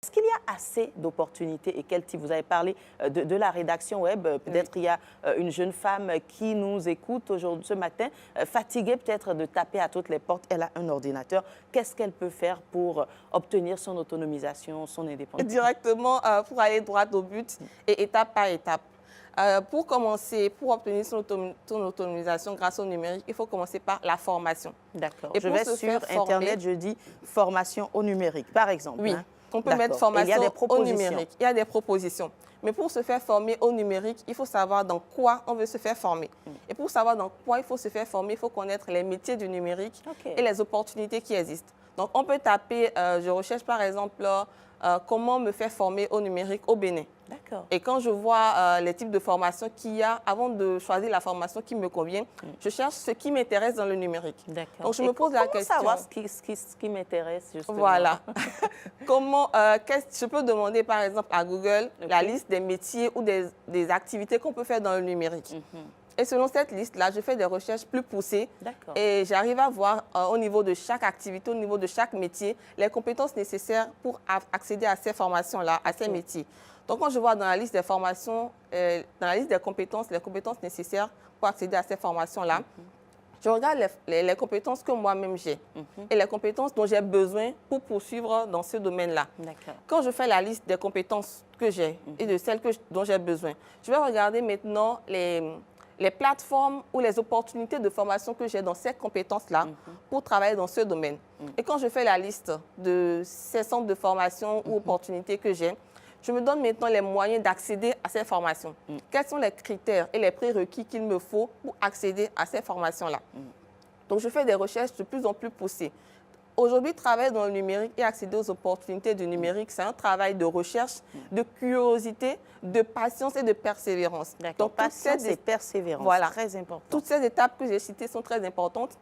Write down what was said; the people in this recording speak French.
Est-ce qu'il y a assez d'opportunités et quel type? Vous avez parlé de la rédaction web. Peut-être il y a une jeune femme qui nous écoute aujourd'hui, ce matin, fatiguée peut-être de taper à toutes les portes. Elle a un ordinateur. Qu'est-ce qu'elle peut faire pour obtenir son autonomisation, son indépendance? Directement pour aller droit au but et étape par étape. Pour commencer, pour obtenir son autonomisation grâce au numérique, il faut commencer par la formation. D'accord. Et Je pour vais se sur faire former, Internet, je dis formation au numérique, par exemple. oui, Hein? on peut mettre D'accord. Et il y a formation des au propositions. numérique. Il y a des propositions. Mais pour se faire former au numérique, il faut savoir dans quoi on veut se faire former. Et pour savoir dans quoi il faut se faire former, il faut connaître les métiers du numérique OK. et les opportunités qui existent. Donc, on peut taper, je recherche par exemple, comment me faire former au numérique au Bénin. D'accord. Et quand je vois les types de formations qu'il y a, avant de choisir la formation qui me convient, je cherche ce qui m'intéresse dans le numérique. D'accord. Donc, je Et me pose la comment question. savoir ce qui m'intéresse, justement? Voilà. Je peux demander, par exemple, à Google la liste des métiers ou des activités qu'on peut faire dans le numérique. Et selon cette liste-là, je fais des recherches plus poussées D'accord. et j'arrive à voir au niveau de chaque activité, au niveau de chaque métier, les compétences nécessaires pour accéder à ces formations-là, à ces métiers. Donc, quand je vois dans la liste des formations, dans la liste des compétences, les compétences nécessaires pour accéder à ces formations-là, je regarde les compétences que moi-même j'ai et les compétences dont j'ai besoin pour poursuivre dans ce domaine-là. D'accord. Quand je fais la liste des compétences que j'ai et de celles dont j'ai besoin, je vais regarder maintenant les plateformes ou les opportunités de formation que j'ai dans ces compétences-là pour travailler dans ce domaine. Et quand je fais la liste de ces centres de formation ou opportunités que j'ai, je me donne maintenant les moyens d'accéder à ces formations. Quels sont les critères et les prérequis qu'il me faut pour accéder à ces formations-là? Donc, je fais des recherches de plus en plus poussées. Aujourd'hui, travailler dans le numérique et accéder aux opportunités du numérique, c'est un travail de recherche, de curiosité, de patience et de persévérance. D'accord. Donc, Patience et persévérance, voilà, très important. toutes ces étapes que j'ai citées sont très importantes.